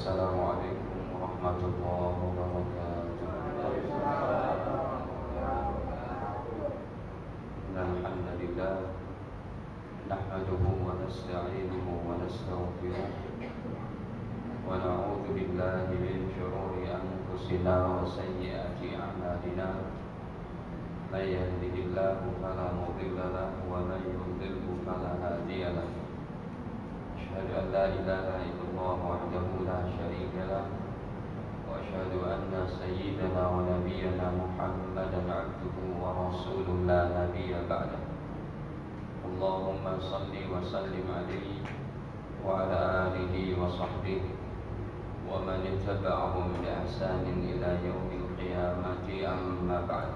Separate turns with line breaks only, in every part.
Assalamualaikum warahmatullahi wabarakatuh. Alhamdulillah, nahmaduhu wa nasta'inuhu wa nastaghfiruh wa na'udzu billahi min shururi anfusina wa sayyiati a'malina. May yahdihillahu fala mudilla lahu wa may yudlilhu fala hadiya lahu. أشهد أن لا إله إلا الله وحده لا شريك له وأشهد أن سيدنا ونبينا محمدا عبده ورسوله لا نبي بعده. اللهم صل وسلم عليه وعلى آله وصحبه ومن اتبعهم بإحسان إلى يوم القيامة أما بعد.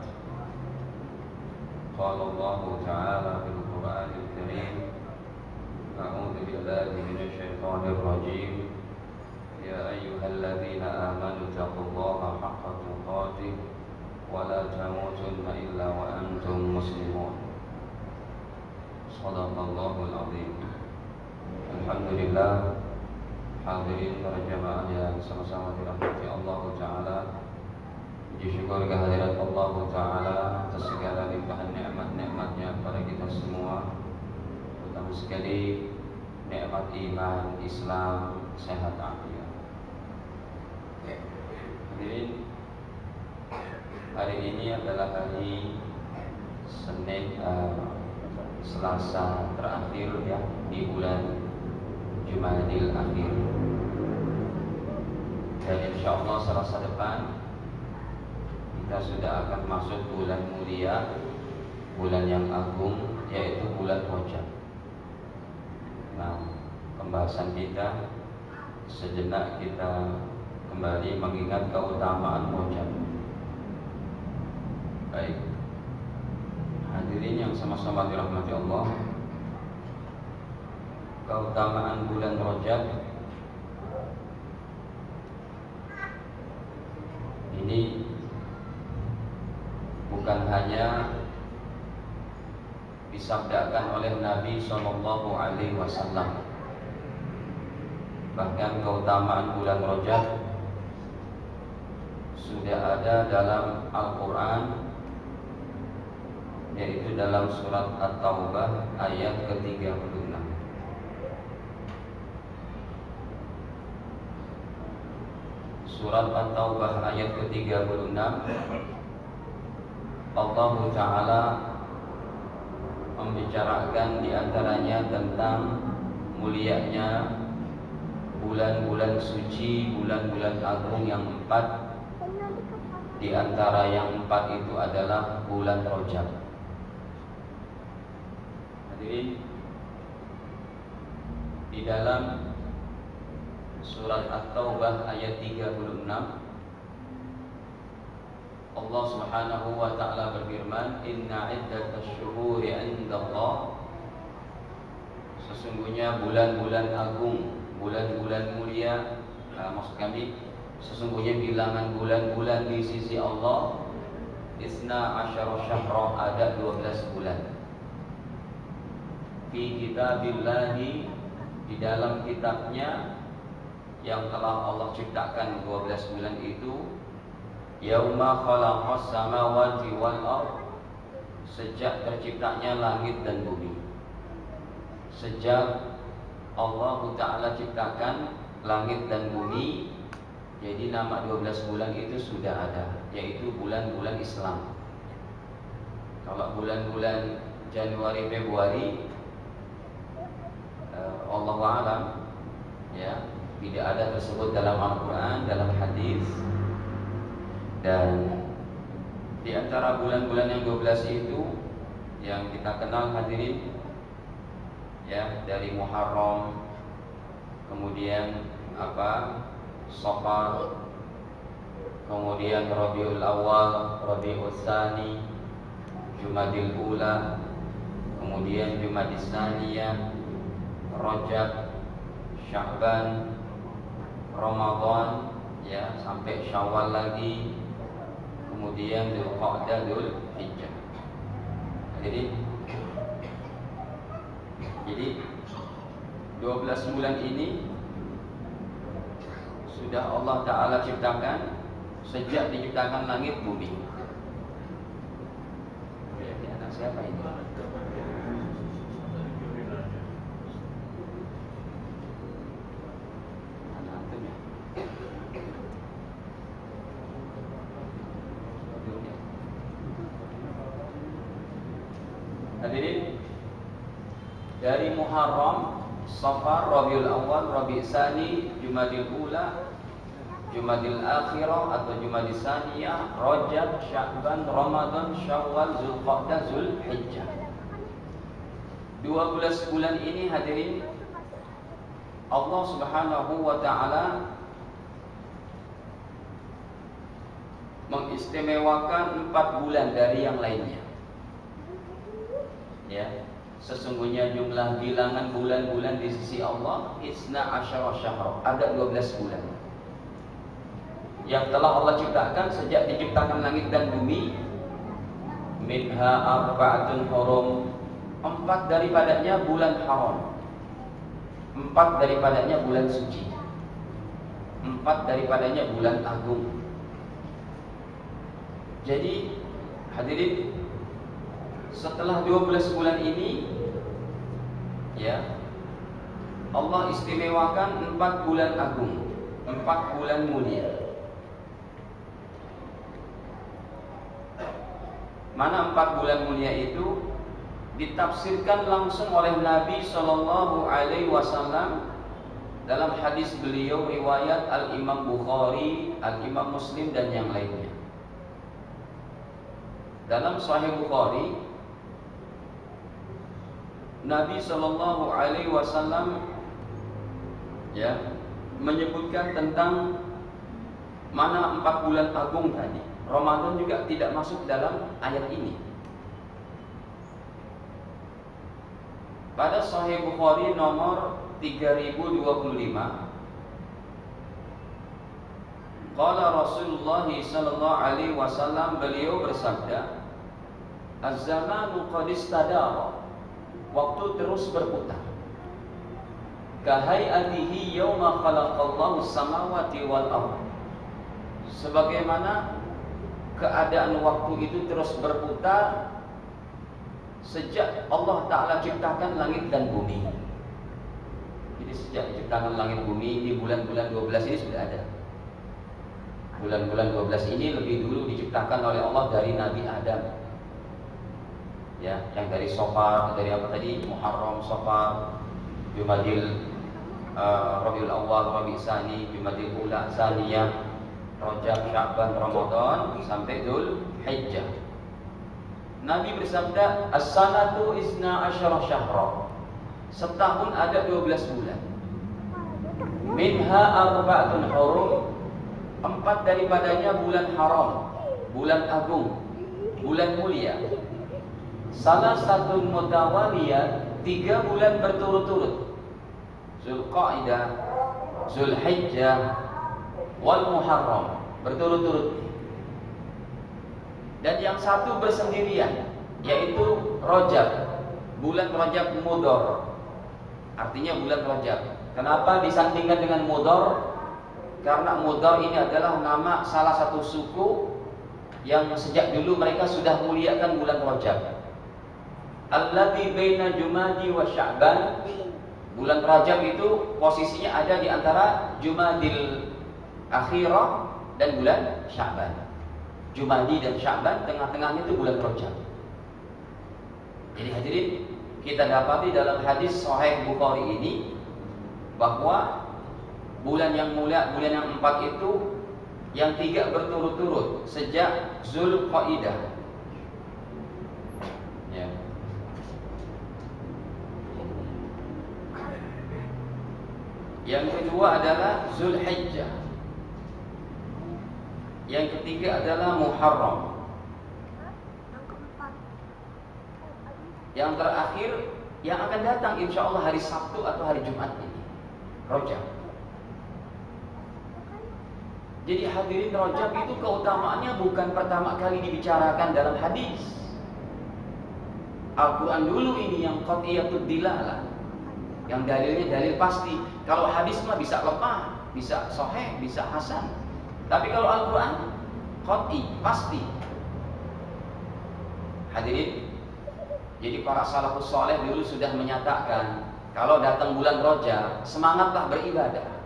قال الله تعالى في القرآن الكريم: أعوذ بالله من الشيطان الرجيم. يا أيها الذين آمنوا اتقوا الله حق تقاته ولا تموتن إلا وأنتم مسلمون. صدق الله العظيم. Alhamdulillah, hadirin para jamaah yang sama-sama dirahmati Allah Ta'ala. Puji syukur kehadirat Allah Ta'ala atas segala limpahan nikmat-nikmatnya kepada kita semua, terutama sekali nikmat iman, Islam, sehat afiat. Hadirin, hari ini adalah hari Senin, Selasa terakhir ya di bulan Jumadil Akhir. Dan insyaallah Selasa depan kita sudah akan masuk bulan mulia, bulan yang agung, yaitu bulan Rajab. Nah, pembahasan kita sejenak kita kembali mengingat keutamaan Rajab. Baik, hadirin yang sama-sama dirahmati Allah, keutamaan bulan Rajab ini bukan hanya disabdakan oleh Nabi Sallallahu Alaihi Wasallam. Bahkan keutamaan bulan Rajab sudah ada dalam Al-Quran, yaitu dalam surat At-Taubah ayat ke-36. Surat At-Taubah ayat ke-36, Allah Ta'ala membicarakan diantaranya tentang mulianya bulan-bulan suci, bulan-bulan agung yang 4. Di antara yang 4 itu adalah bulan Rajab. Hadirin, di dalam surat At-Taubah ayat 36, Allah Subhanahu wa ta'ala berfirman, Inna iddatash syuhuri 'indallah, sesungguhnya bulan-bulan agung, bulan-bulan mulia, maksud kami sesungguhnya bilangan bulan-bulan di sisi Allah, Isna asyara syahra, ada 12 bulan. Fi kitabillahi, di dalam kitabnya yang telah Allah ciptakan 12 bulan itu, Yauma khalaqas samawati wal ardh, sejak terciptanya langit dan bumi. Sejak Allah Ta'ala ciptakan langit dan bumi, jadi nama 12 bulan itu sudah ada, yaitu bulan-bulan Islam. Kalau bulan-bulan Januari, Februari, Allahu a'lam, ya, tidak ada tersebut dalam Al-Quran, dalam hadis. Dan di antara bulan-bulan yang 12 itu yang kita kenal, hadirin, ya, dari Muharram, kemudian Safar, kemudian Rabiul Awal, Rabiul Tsani, Jumadil Ula, kemudian Jumadis Tsaniyah, Rajab, Sya'ban, Ramadan, ya, sampai Syawal lagi, kemudian Dzulqa'dah, Dzulhijjah. Jadi 12 bulan ini sudah Allah Ta'ala ciptakan sejak diciptakan langit bumi. Ini anak siapa ini? Hadirin, dari Muharram, Safar, Rabiul Awal, Rabi' Tsani, Jumadil Ula, Jumadil Akhirah atau Jumadil Tsaniyah, Rajab, Sya'ban, Ramadan, Syawal, Zulqa'dah, Zulhijjah. 12 bulan ini hadirin, Allah Subhanahu wa Ta'ala mengistimewakan 4 bulan dari yang lainnya. Ya, sesungguhnya jumlah bilangan bulan-bulan di sisi Allah isna asyara syahr, ada 12 bulan yang telah Allah ciptakan sejak diciptakan langit dan bumi. Minha arba'atun hurum, 4 daripadanya bulan haram, 4 daripadanya bulan suci, 4 daripadanya bulan agung. Jadi hadirin, setelah 12 bulan ini, ya, Allah istimewakan 4 bulan agung, 4 bulan mulia. Mana 4 bulan mulia itu ditafsirkan langsung oleh Nabi Shallallahu Alaihi Wasallam dalam hadis beliau riwayat Al Imam Bukhari, Al Imam Muslim dan yang lainnya. Dalam Sahih Bukhari, Nabi Shallallahu Alaihi Wasallam ya menyebutkan tentang mana 4 bulan agung tadi. Ramadan juga tidak masuk dalam ayat ini. Pada Sahih Bukhari nomor 3025, qala Rasulullah sallallahu alaihi wasallam, beliau bersabda, az-zamanu qad istadara, waktu terus berputar. Kahayatihi yauma khalaqallahu samawati wal ardh, sebagaimana keadaan waktu itu terus berputar sejak Allah Ta'ala ciptakan langit dan bumi. Jadi sejak diciptakan langit bumi, di bulan-bulan 12 ini sudah ada. Bulan-bulan 12 ini lebih dulu diciptakan oleh Allah dari Nabi Adam. Ya, yang dari Safar, dari apa tadi? Muharram, Safar, Jumadil, Rabiul Awal, Rabi' Tsani, Jumadil Ula, Tsaniyah, Rajab, Sya'ban, Ramadan sampai Zulhijjah. Nabi bersabda, as-sanatu isna asyara syahra, setahun ada 12 bulan. Minha arba'atun hurum, 4 daripadanya bulan haram, bulan agung, bulan mulia. Salah satu mutawaliyah, 3 bulan berturut-turut, Zulqa'dah, Zulhijjah, wal Muharram, berturut-turut. Dan yang satu bersendirian, yaitu Rajab, bulan Rajab Mudhar. Artinya bulan Rajab. Kenapa disandingkan dengan Mudhar? Karena Mudhar ini adalah nama salah satu suku yang sejak dulu mereka sudah muliakan bulan Rajab. Allati baina Jumadi wa Sya'ban. Bulan Rajab itu posisinya ada di antara Jumadil Akhirah dan bulan Sya'ban. Jumadi dan Sya'ban, tengah-tengahnya itu bulan Rajab. Jadi hadirin, kita dapati dalam hadis Sahih Bukhari ini bahwa bulan yang mulia, bulan yang 4 itu, yang 3 berturut-turut sejak Zulqa'dah. Ya. Yang kedua adalah Zulhijjah. Yang ketiga adalah Muharram. Yang terakhir yang akan datang insya Allah hari Sabtu atau hari Jumat ini, Rajab. Jadi hadirin, Rajab itu keutamaannya bukan pertama kali dibicarakan dalam hadis. Al-Quran dulu ini yang qat'iyatud dilalah, yang dalilnya dalil pasti. Kalau hadis mah bisa lemah, bisa sahih, bisa hasan. Tapi kalau Al-Quran qat'i, pasti. Hadirin, jadi para salafus saleh dulu sudah menyatakan kalau datang bulan Rajab, semangatlah beribadah.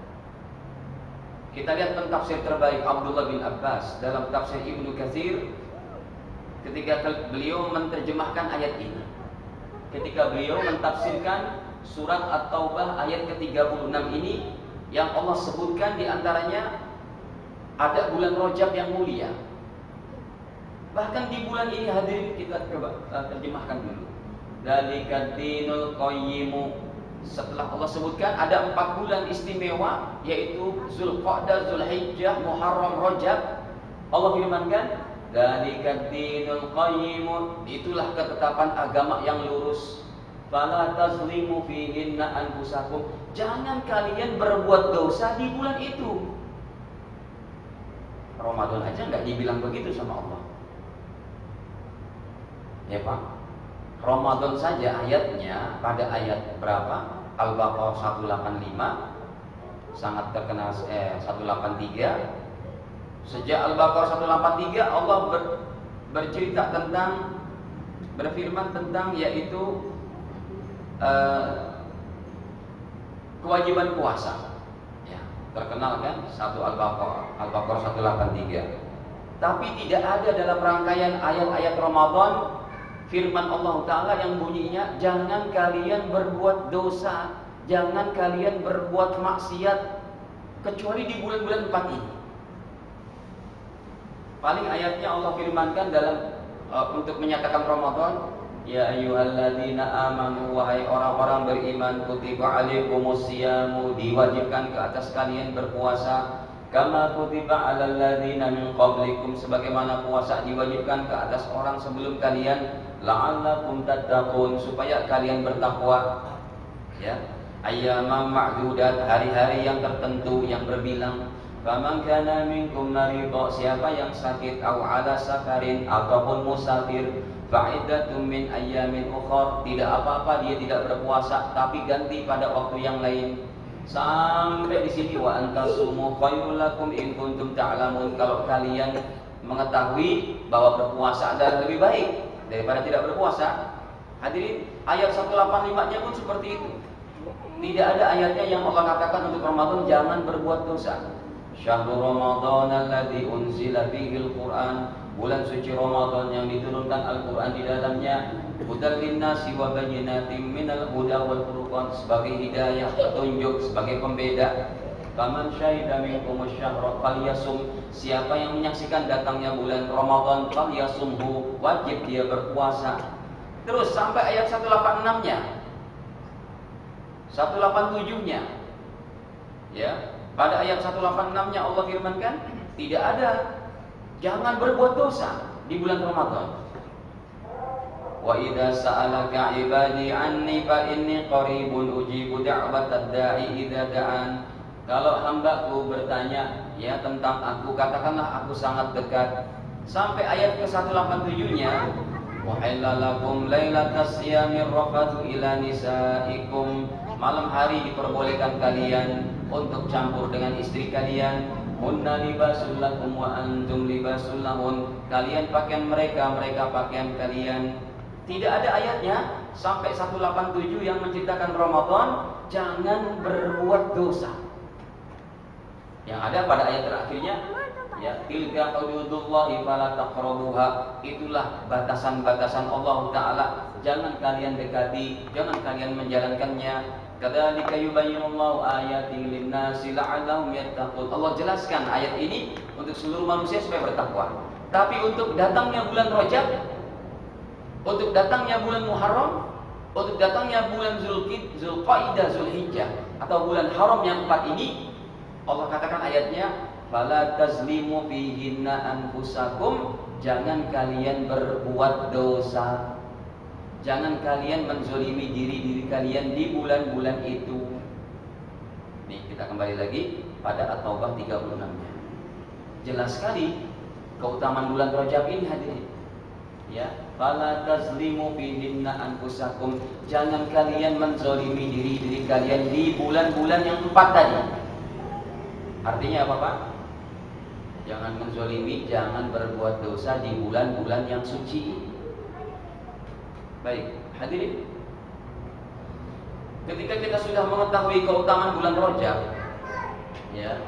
Kita lihat tafsir terbaik Abdullah bin Abbas dalam tafsir Ibnu Katsir ketika beliau menerjemahkan ayat ini. Ketika beliau mentafsirkan surat At-Taubah ayat ke-36 ini, yang Allah sebutkan diantaranya ada bulan Rajab yang mulia. Bahkan di bulan ini hadirin kita coba terjemahkan dulu. Dzalika dinul qayyimu. Setelah Allah sebutkan ada 4 bulan istimewa, yaitu Zulqa'dah, Zulhijjah, Muharram, Rajab. Allah firmankan, dzalika dinul qayyimu, itulah ketetapan agama yang lurus. Fala tazlimu fihinna anfusakum, jangan kalian berbuat dosa di bulan itu. Ramadan aja nggak dibilang begitu sama Allah. Ya Pak, Ramadan saja ayatnya pada ayat berapa? Al-Baqarah 185, sangat terkenal 183. Sejak Al-Baqarah 183 Allah bercerita tentang, berfirman tentang yaitu kewajiban puasa. Ya, terkenal kan? Satu Al-Baqarah 183. Tapi tidak ada dalam rangkaian ayat-ayat Ramadan firman Allah Ta'ala yang bunyinya, jangan kalian berbuat dosa, jangan kalian berbuat maksiat, kecuali di bulan-bulan 4 ini. Paling ayatnya Allah firmankan dalam untuk menyatakan Ramadan, ya ayyuhalladzina amanu, wahai orang-orang beriman, kutiba alaikumus siyamu, diwajibkan ke atas kalian berpuasa, kama kutiba alal ladzina min qablikum, sebagaimana puasa diwajibkan ke atas orang sebelum kalian, la'allakum tattaqun, supaya kalian bertakwa. Ya, ayyaman ma'dudat, hari-hari yang tertentu, yang berbilang. Faman kana minkum maridha, siapa yang sakit, au ala safarin, ataupun musafir, fa'iddatun min ayyamin ukhar, tidak apa-apa dia tidak berpuasa, tapi ganti pada waktu yang lain. Sampai di sini, wa antasumu khairul lakum in kuntum ta'lamun, kalau kalian mengetahui bahwa berpuasa adalah lebih baik daripada tidak berpuasa. Hadirin, ayat 185-nya pun seperti itu. Tidak ada ayatnya yang Allah katakan untuk Ramadan jangan berbuat dosa. Syahrul Ramadan alladzi unzila fihi al-Qur'an, bulan suci Ramadan yang diturunkan Al-Qur'an di dalamnya, hudal linnasi wa bayyinatin minal huda wal furqan, sebagai hidayah, petunjuk, sebagai pembeda. Faman syahida minkum asy-syahra falyasum, siapa yang menyaksikan datangnya bulan Ramadan falyasumhu, wajib dia berpuasa. Terus sampai ayat 186-nya, 187-nya. Ya, pada ayat 186-nya Allah firmankan, tidak ada, jangan berbuat dosa di bulan Ramadan. Wa idza sa'alaka 'ibadi 'anni fa inni qaribun ujibu da'watad da'i idza da'an. Kalau hambaku bertanya ya tentang aku, katakanlah aku sangat dekat. Sampai ayat ke-187-nya, wa halalakum lailatas siyamir rafathu ila nisaikum, malam hari diperbolehkan kalian untuk campur dengan istri kalian. Hunna libasul lakum wa antum libasul lahun, kalian pakaian mereka, mereka pakaian kalian. Tidak ada ayatnya sampai 187 yang menceritakan Ramadan jangan berbuat dosa. Yang ada pada ayat terakhirnya, ya tilka hududullahi fala taqrabuha, itulah batasan-batasan Allah Ta'ala, jangan kalian dekati, jangan kalian menjalankannya. Kadzalika yubayyinullahu ayatihi lin-nasi la'allahum yattaqun. Allah jelaskan ayat ini untuk seluruh manusia supaya bertakwa. Tapi untuk datangnya bulan Rajab, untuk datangnya bulan Muharram, untuk datangnya bulan Zulqa'dah, Zulhijjah atau bulan haram yang 4 ini, Allah katakan ayatnya, fala tazlimu fihinna anfusakum, jangan kalian berbuat dosa. Jangan kalian menzolimi diri kalian di bulan-bulan itu. Nih kita kembali lagi pada At-Taubah 36-nya. Jelas sekali keutamaan bulan Rajab ini hadirin. Ya, fala tazlimu fihinna anfusakum, jangan kalian menzolimi diri kalian di bulan-bulan yang 4 tadi. Artinya apa Pak? Jangan menzolimi, jangan berbuat dosa di bulan-bulan yang suci. Baik, hadirin. Ketika kita sudah mengetahui keutamaan bulan Rajab, ya,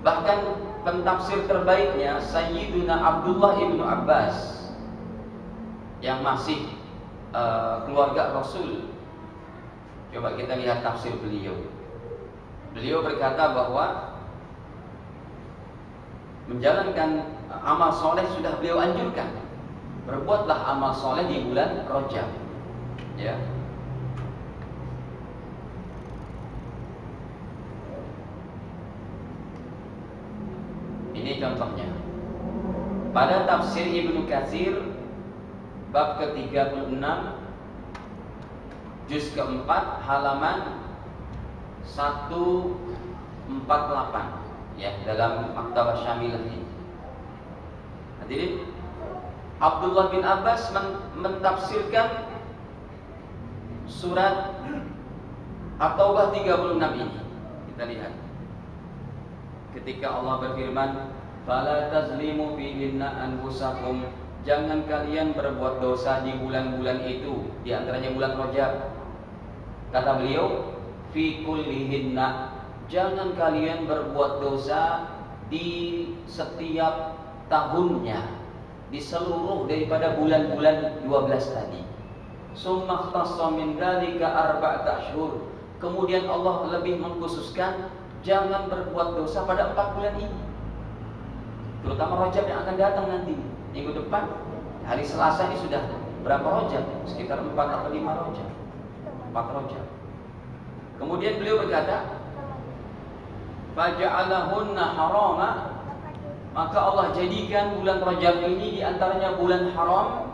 bahkan pentafsir terbaiknya Sayyiduna Abdullah ibnu Abbas yang masih keluarga Rasul. Coba kita lihat tafsir beliau. Beliau berkata bahwa menjalankan amal soleh sudah beliau anjurkan. Berbuatlah amal soleh di bulan Rajab, ya. Ini contohnya. Pada tafsir Ibnu Katsir bab ke-36 juz keempat halaman 148, ya, dalam Maktabah Syamilah ini. Hadirin, Abdullah bin Abbas mentafsirkan surat At-Taubah 36 ini. Kita lihat. Ketika Allah berfirman, "Fala tazlimu fihinna anfusakum." Jangan kalian berbuat dosa di bulan-bulan itu, di antaranya bulan Rajab. Kata beliau, "Fi kullihinna." Jangan kalian berbuat dosa di setiap tahunnya, di seluruh daripada bulan-bulan 12 tadi. Summa ikhtassa min dzalika arba'at ashhur. Kemudian Allah lebih mengkhususkan jangan berbuat dosa pada 4 bulan ini, terutama Rajab yang akan datang nanti minggu depan. Hari Selasa ini sudah berapa Rajab? Sekitar 4 atau 5 Rajab. 4 Rajab. Kemudian beliau berkata, "Faja'alahunna harama." Maka Allah jadikan bulan Rajab ini diantaranya bulan haram.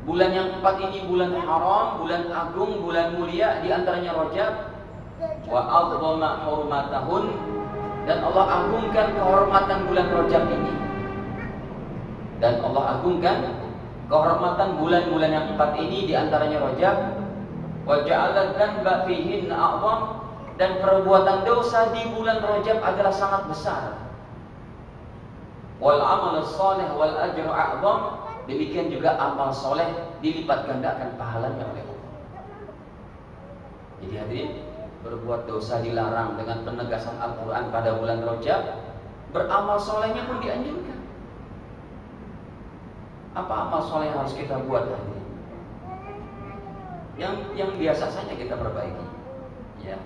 Bulan yang 4 ini bulan haram, bulan agung, bulan mulia, diantaranya Rajab. Wa a'dhama hurmatahun, dan Allah agungkan kehormatan bulan Rajab ini. Dan Allah agungkan kehormatan bulan-bulan yang 4 ini, diantaranya Rajab. Wa ja'ala dzanba fihin a'zam, dan perbuatan dosa di bulan Rajab adalah sangat besar. Wal amal shalih wal ajru a'zam, demikian juga amal soleh dilipat gandakan pahalanya oleh Allah. Jadi hadirin, berbuat dosa dilarang dengan penegasan Al-Quran pada bulan Rajab. Beramal solehnya pun dianjurkan. Apa amal soleh yang harus kita buat tadi? Yang biasa saja kita perbaiki, ya.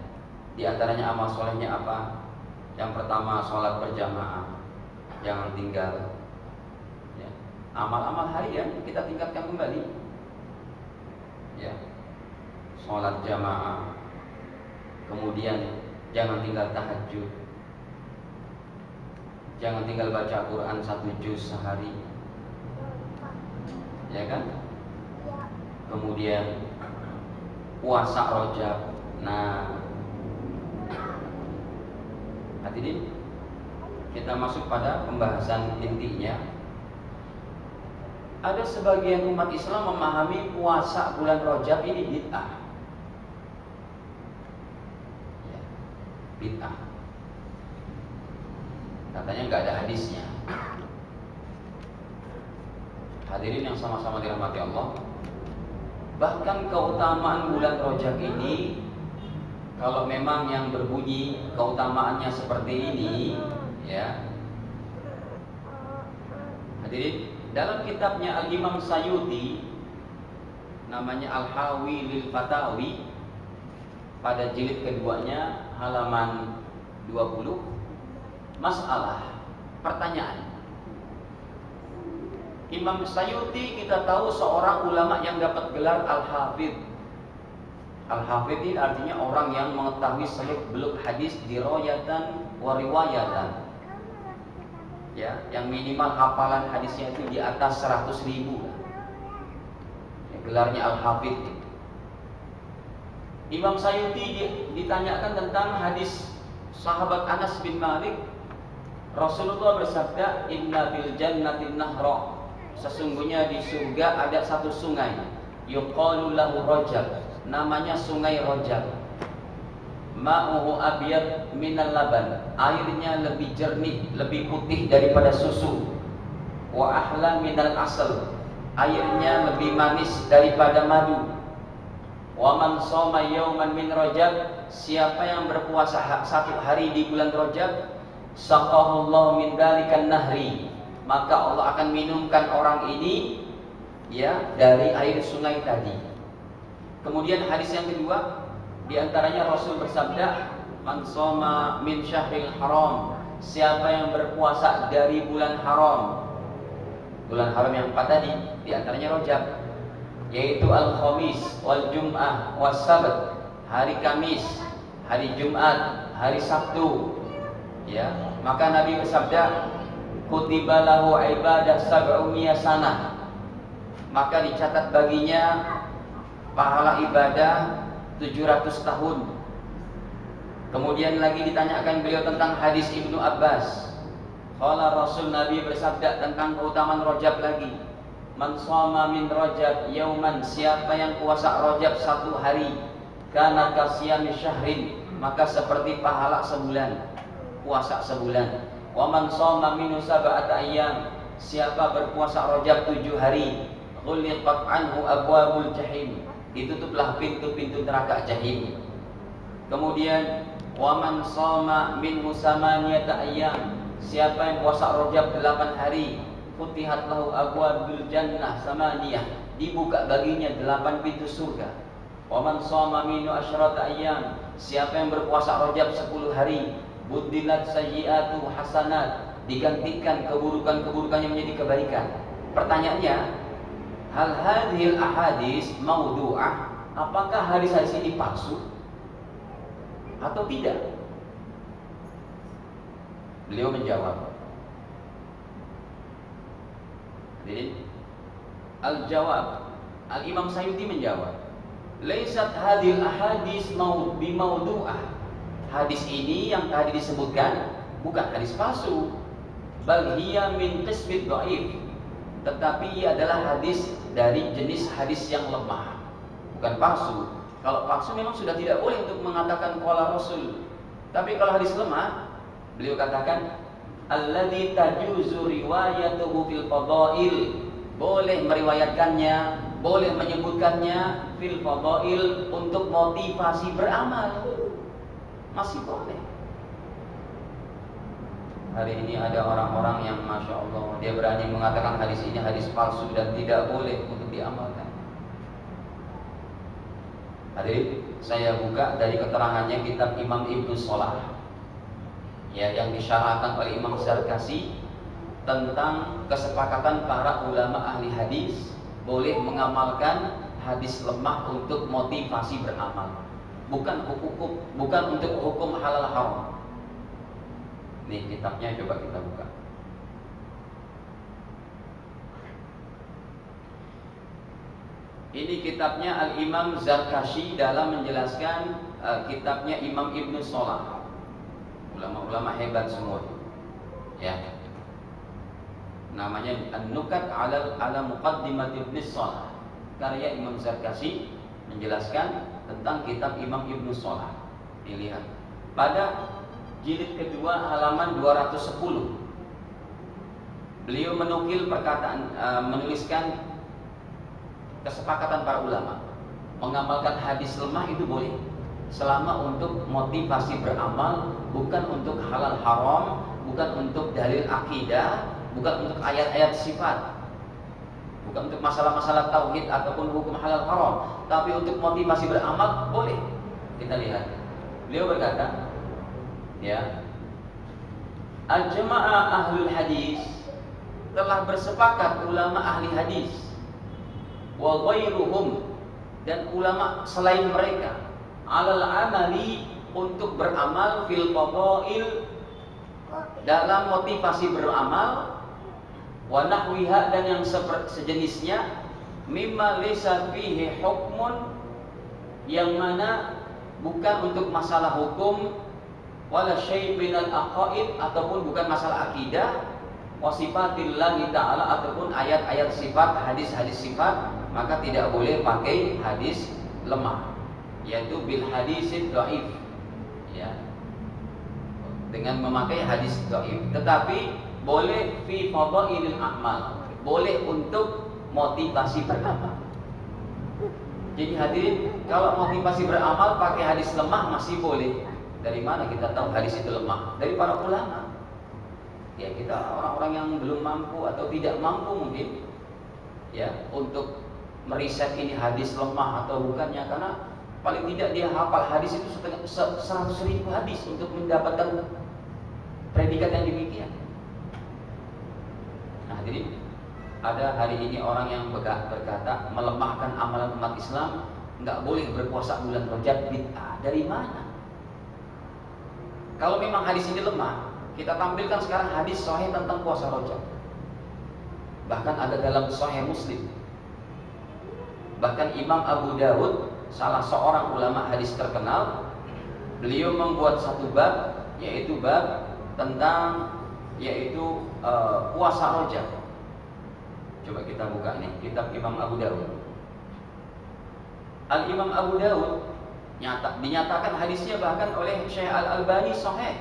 Di antaranya amal solehnya apa? Yang pertama, sholat berjamaah, jangan tinggal, ya. Amal-amal harian kita tingkatkan kembali, ya. Sholat jamaah. Kemudian jangan tinggal tahajud, jangan tinggal baca Quran 1 juz sehari, ya kan? Kemudian puasa Rajab. Nah, hadirin, kita masuk pada pembahasan intinya. Ada sebagian umat Islam memahami puasa bulan Rajab ini bid'ah. Bid'ah. Katanya nggak ada hadisnya. Hadirin yang sama-sama dirahmati Allah, bahkan keutamaan bulan Rajab ini, kalau memang yang berbunyi keutamaannya seperti ini, ya. Hadirin, dalam kitabnya Al-Imam Sayyuti, namanya Al-Hawi lil Fatawi, pada jilid keduanya halaman 20, masalah pertanyaan. Imam Sayyuti kita tahu seorang ulama yang dapat gelar Al-Hafidh. Al-Hafidh ini artinya orang yang mengetahui seluk-beluk hadis dirayatan wa riwayatan, ya, yang minimal hafalan hadisnya itu di atas 100.000, ya, gelarnya Al-Hafidh. Imam Sayyuti ditanyakan tentang hadis sahabat Anas bin Malik. Rasulullah bersabda, "Inna bil jannati nahra." Sesungguhnya di surga ada satu sungai, yuqalu lahu Rajab, namanya sungai Rajab.
ma'uhu abyad minal laban, airnya lebih jernih, lebih putih daripada susu. Wa ahla minal asal, airnya lebih manis daripada madu. Wa man shoma yawman min Rajab, siapa yang berpuasa satu hari di bulan Rajab, saqahullahu min dzalikan nahri, maka Allah akan minumkan orang ini ya dari air sungai tadi. Kemudian hadis yang kedua, di antaranya Rasul bersabda, man shoma min syahril haram, siapa yang berpuasa dari bulan haram. Bulan haram yang 4 tadi, di antaranya Rajab, yaitu al-Khamis wal Jum'ah was Sabt, hari Kamis, hari Jumat, hari Sabtu. Ya, maka Nabi bersabda, kutiba lahu ibadah sab'umiyah sanah, maka dicatat baginya pahala ibadah 700 tahun. Kemudian lagi ditanyakan beliau tentang hadis Ibnu Abbas. Qala Rasul, Nabi bersabda tentang keutamaan Rajab lagi. Man shoma min Rajab yauman, siapa yang puasa Rajab satu hari, kana kasiyami syahrin, maka seperti pahala sebulan, puasa sebulan. Wa man shoma min sab'ata ayyam, siapa berpuasa Rajab 7 hari, ghuliqat anhu abwabul jahim, ditutuplah pintu-pintu neraka jahim. Kemudian wa man shoma min samaniyata ayyam, siapa yang puasa Rajab 8 hari, futihat lahu abwabul jannah samaniyah, dibuka baginya 8 pintu surga. Wa man shoma min asyrata ayyam, siapa yang berpuasa Rajab 10 hari, buddilat sayyi'atu hasanat, digantikan keburukan-keburukannya menjadi kebaikan. Pertanyaannya, hal hadhil ahadis maudu'ah, apakah hadis-hadis ini palsu atau tidak? Beliau menjawab, al-jawab, Al-Imam Sayyidi menjawab, laisat hadhil ahadis bimaudu'ah, hadis ini yang tadi disebutkan bukan hadis palsu, bal hiya min qismid dhaif, tetapi ia adalah hadis dari jenis hadis yang lemah, bukan palsu. Kalau palsu memang sudah tidak boleh untuk mengatakan qala Rasul. Tapi kalau hadis lemah, beliau katakan alladzi tajuzu riwayatuhu fil fadail, boleh meriwayatkannya, boleh menyebutkannya fil fadail untuk motivasi beramal, masih boleh. Hari ini ada orang-orang yang Masya Allah, dia berani mengatakan hadis ini hadis palsu dan tidak boleh untuk diamalkan. Hadirin, saya buka dari keterangannya kitab Imam Ibnu Shalah, ya, yang disyarahkan oleh Imam Zarkasi tentang kesepakatan para ulama ahli hadis boleh mengamalkan hadis lemah untuk motivasi beramal, bukan untuk hukum halal haram. Nih kitabnya, coba kita buka. Ini kitabnya Al-Imam Zarkashi dalam menjelaskan kitabnya Imam Ibnu Shalah. Ulama-ulama hebat semua, ya. Namanya An-Nukat ala Muqaddimat Ibnu Shalah, karya Imam Zarkashi menjelaskan tentang kitab Imam Ibnu Shalah. Dilihat pada jilid kedua halaman 210, beliau menukil perkataan, menuliskan kesepakatan para ulama mengamalkan hadis lemah itu boleh selama untuk motivasi beramal, bukan untuk halal haram, bukan untuk dalil akidah, bukan untuk ayat-ayat sifat, bukan untuk masalah-masalah tauhid ataupun hukum halal haram, tapi untuk motivasi beramal boleh. Kita lihat, beliau berkata, ya, al-jama'ah ahlul hadis, telah bersepakat ulama ahli hadis, wa ghairuhum, dan ulama selain mereka, alal amali, untuk beramal fil fadail, dalam motivasi beramal, wa nahwiha, dan yang sejenisnya, mimma laysa fihi hukmun, yang mana bukan untuk masalah hukum, wala syai' minal aqaid, ataupun bukan masalah akidah, wa sifatillahi ta'ala, ataupun ayat-ayat sifat, hadis-hadis sifat, maka tidak boleh pakai hadis lemah, yaitu bil hadisid dhaif, dengan memakai hadis dhaif. Tetapi boleh fi fadhailil a'mal, boleh untuk motivasi beramal. Jadi hadirin, kalau motivasi beramal pakai hadis lemah masih boleh. Dari mana kita tahu hadis itu lemah? Dari para ulama. Ya, kita orang-orang yang belum mampu atau tidak mampu mungkin ya untuk meriset ini hadis lemah atau bukannya, karena paling tidak dia hafal hadis itu 100.000 hadis untuk mendapatkan predikat yang demikian. Nah, jadi ada hari ini orang yang berkata melemahkan amalan umat Islam, nggak boleh berpuasa bulan Rajab, bid'ah. Dari mana? Kalau memang hadis ini lemah, kita tampilkan sekarang hadis sahih tentang puasa Rajab. Bahkan ada dalam Sahih Muslim. Bahkan Imam Abu Dawud, salah seorang ulama hadis terkenal, beliau membuat satu bab, yaitu bab tentang puasa Rajab. Coba kita buka nih kitab Imam Abu Dawud. Al-Imam Abu Dawud dinyatakan hadisnya bahkan oleh Syekh Al-Albani sahih.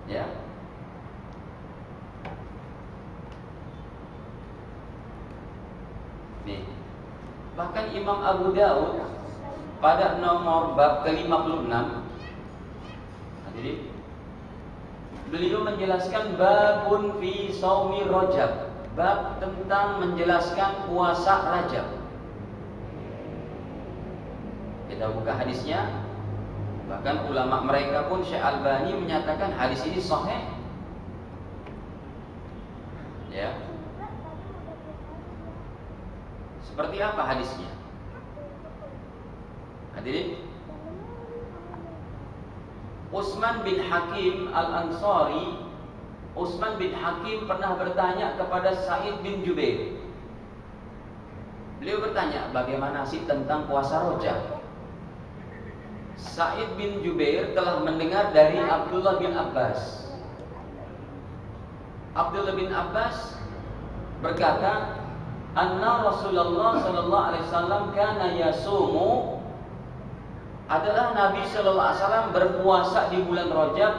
Ya. Nih. Bahkan Imam Abu Dawud pada nomor bab ke-56, jadi beliau menjelaskan babun fi shaumi Rajab, bab tentang menjelaskan puasa Rajab. Kita buka hadisnya. Bahkan ulama mereka pun Syekh Albani menyatakan hadis ini sahih. Ya. Seperti apa hadisnya? Hadirin, Utsman bin Hakim Al-Ansari, Utsman bin Hakim pernah bertanya kepada Sa'id bin Jubair. Beliau bertanya, bagaimana sih tentang puasa Rajab? Sa'id bin Jubair telah mendengar dari Abdullah bin Abbas. Abdullah bin Abbas berkata, anna Rasulullah sallallahu alaihi wasallam kana yasumu, adalah Nabi sallallahu alaihi wasallam berpuasa di bulan Rajab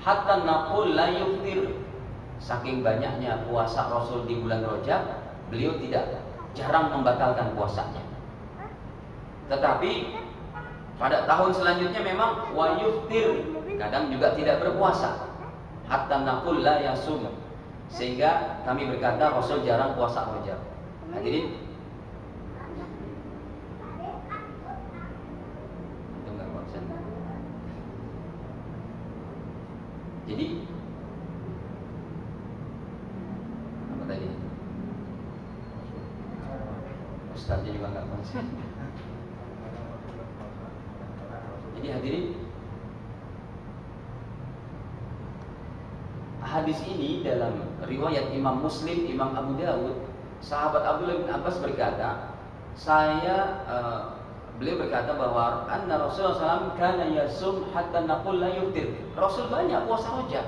hatta naqul la yuftir. Saking banyaknya puasa Rasul di bulan Rajab, beliau jarang membatalkan puasanya. Tetapi pada tahun selanjutnya memang wa yuftir, kadang juga tidak berpuasa. Hatta naqul la yasum, sehingga kami berkata Rasul jarang puasa Rajab. Hadirin, jadi apa tadi? Ustaznya juga nggak konsen. Jadi hadirin, hadis ini dalam riwayat Imam Muslim, Imam Abu Dawud, sahabat Abdullah bin Abbas berkata, beliau berkata bahwa anna Rasulullah SAW kana yasum hatta naqul la yuftir. Rasul banyak puasa Rajab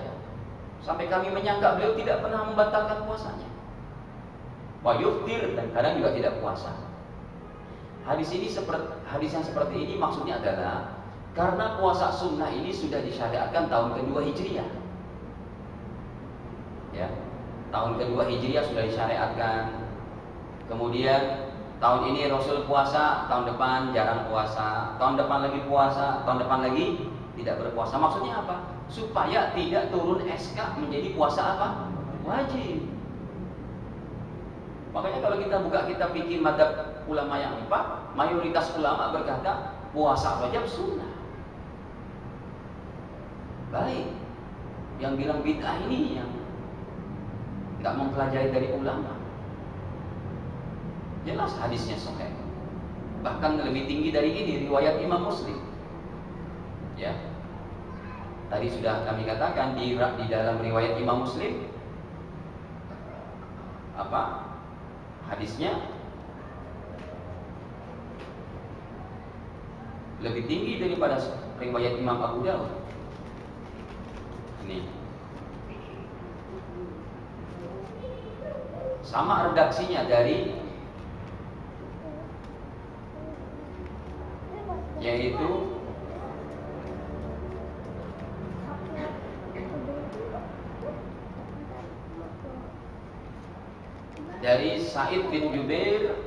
sampai kami menyangka beliau tidak pernah membatalkan puasanya. Wa yuftir, dan kadang juga tidak puasa. Hadis yang seperti ini maksudnya adalah karena puasa sunnah ini sudah disyariatkan tahun kedua Hijriah. Ya, tahun kedua Hijriah sudah disyariatkan. Kemudian tahun ini Rasul puasa, tahun depan jarang puasa, tahun depan lagi puasa, tahun depan lagi tidak berpuasa. Maksudnya apa? Supaya tidak turun SK menjadi puasa apa? Wajib. Makanya kalau kita buka kitab fikih madzhab ulama yang 4, mayoritas ulama berkata puasa Rajab sunnah. Baik, yang bilang bid'ah ini yang nggak mempelajari dari ulama. Jelas hadisnya sahih. Bahkan lebih tinggi dari ini riwayat Imam Muslim. Ya. Tadi sudah kami katakan di dalam riwayat Imam Muslim hadisnya lebih tinggi daripada riwayat Imam Abu Dawud. Ini sama redaksinya dari, yaitu dari Sa'id bin Jubair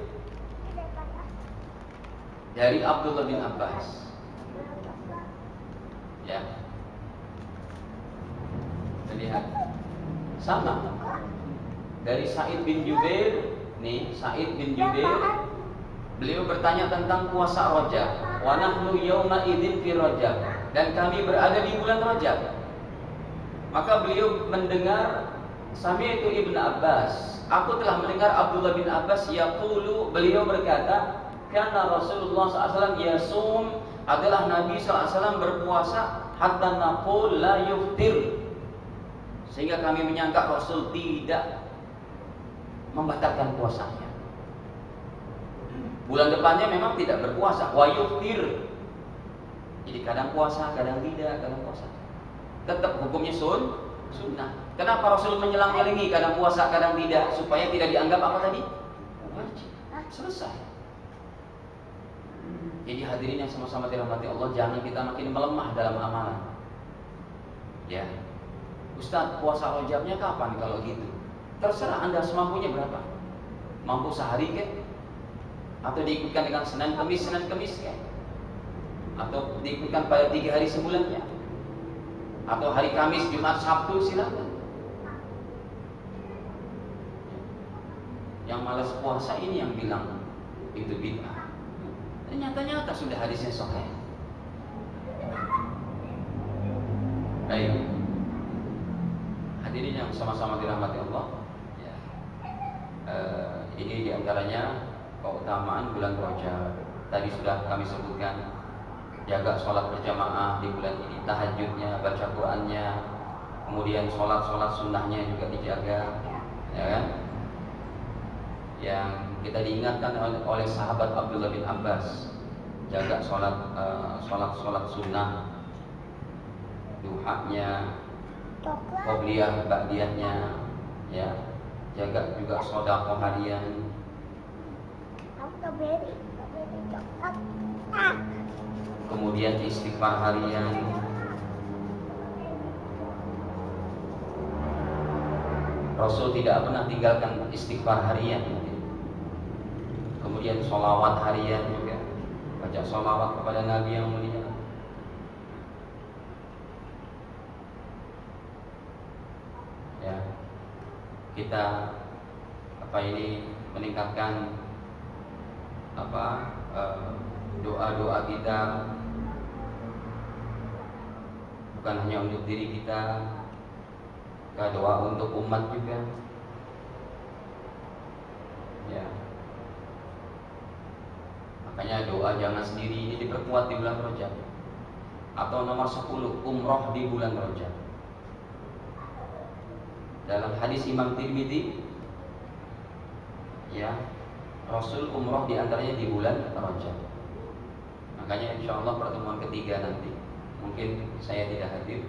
dari Abdullah bin Abbas. Ya. Lihat. Sama. Dari Sa'id bin Jubair, nih Sa'id bin Jubair, beliau bertanya tentang puasa Rajab. Wa nahnu yauma idzin fi Rajab, dan kami berada di bulan Rajab. Maka beliau mendengar Sami'tu Ibnu Abbas, aku telah mendengar Abdullah bin Abbas yaqulu, beliau berkata, karena Rasulullah SAW yasum, adalah Nabi SAW berpuasa hatta naqul la yuftir, sehingga kami menyangka Rasul tidak membatalkan puasanya. Bulan depannya memang tidak berpuasa, wa yuftir. Jadi kadang puasa, kadang tidak, kadang puasa. Tetap hukumnya sunnah. Kenapa Rasul menyelang-nyelingi kadang puasa, kadang tidak, supaya tidak dianggap apa tadi? Wajib. Selesai. Jadi hadirin yang sama-sama dirahmati Allah, jangan kita makin melemah dalam amalan. Ya. Ustaz, puasa Rajabnya kapan kalau gitu? Terserah Anda semampunya berapa. Mampu sehari ke? Atau diikutkan dengan Senin Kemis ke? Atau diikutkan pada 3 hari sebulannya? Atau hari Kamis, Jumat, Sabtu, silakan. Yang malas puasa ini yang bilang itu bid'ah. Ternyata sudah hadisnya sahih. Baik. Hadirin yang sama-sama dirahmati Allah. Ya. Ini diantaranya keutamaan bulan Rajab. Tadi sudah kami sebutkan. Jaga sholat berjamaah di bulan ini, tahajudnya, baca Qur'annya, kemudian sholat sunnahnya juga dijaga, ya kan? Yang kita diingatkan oleh sahabat Abdullah bin Abbas, jaga sholat sunnah, duhanya, qobliyah, ba'diyahnya, ya, jaga juga sedekah harian. Kemudian istighfar harian. Rasul tidak pernah tinggalkan istighfar harian. Kemudian sholawat harian juga, baca sholawat kepada Nabi yang mulia. Ya, kita meningkatkan doa-doa kita, bukan hanya untuk diri kita, doa untuk umat juga. Ya. Makanya doa jangan sendiri ini diperkuat di bulan Rajab. Atau nomor 10, umroh di bulan Rajab. Dalam hadis Imam Tirmidzi, ya, Rasul umroh diantaranya di bulan Rajab. Makanya insya Allah pertemuan ketiga nanti mungkin saya tidak hadir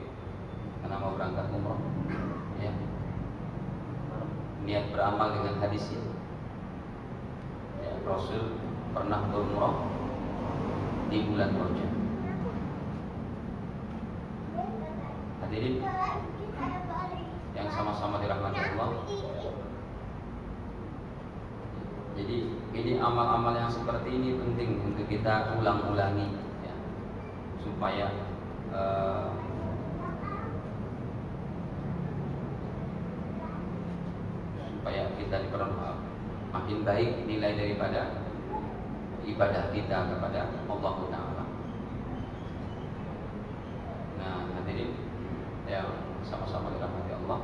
karena mau berangkat umroh. Ya. Niat beramal dengan hadis ini. Ya, Rasul pernah berumroh di bulan Rajab. Hadirin yang sama-sama dirahmati Allah. Jadi ini amal-amal yang seperti ini penting untuk kita ulang-ulangi, ya, supaya kita makin baik nilai daripada ibadah kita kepada Allah Ta'ala. Nah, hadirin yang sama-sama dirahmati Allah.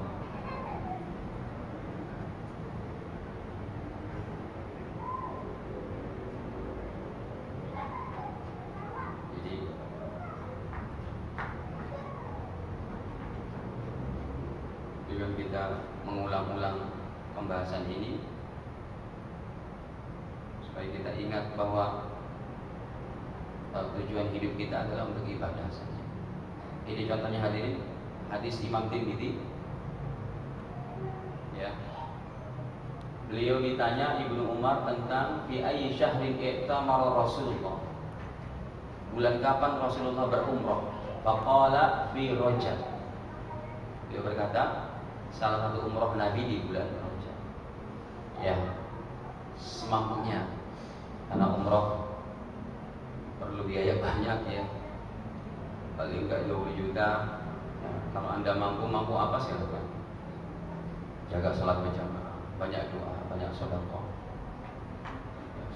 Dengan kita mengulang-ulang pembahasan ini, supaya kita ingat bahwa tujuan hidup kita adalah untuk ibadah saja. Ini contohnya hadirin, hadis Imam Tirmidzi. Ya. Beliau ditanya Ibnu Umar tentang fi ayyi syahrin i'tamara Rasulullah. Bulan kapan Rasulullah berumrah? Faqala fi Rajab. Beliau berkata, salah satu umrah Nabi di bulan Rajab. ya semampunya, karena umroh perlu biaya banyak ya, paling enggak 20 juta. Ya, kalau Anda mampu apa silakan. Jaga salat berjamaah, banyak doa, banyak sedekah.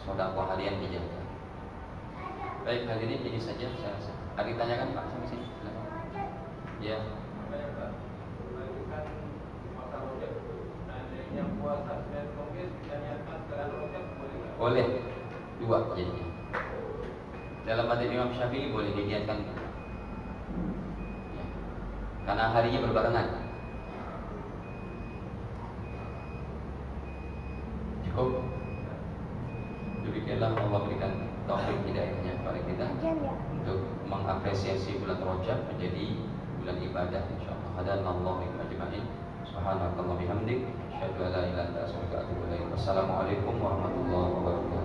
Sedekah harian dijaga. Baik, hadirin ini saja saya rasa. Ada ditanyakan Pak sampai sini? Ya. Boleh dua jadinya. Dalam madzhab Imam Syafi'i boleh diniatkan, ya, karena harinya berbarengan. Cukup. Demikianlah Allah berikan taufik hidayahnya kepada kita untuk mengapresiasi bulan Rajab menjadi bulan ibadah insyaallah. Hadanallahu ajma'in. Subhanallahi bihamdik, asyhadu an la ilaha illa anta astaghfiruka wa atubu ilaik. Wassalamualaikum warahmatullahi wabarakatuh.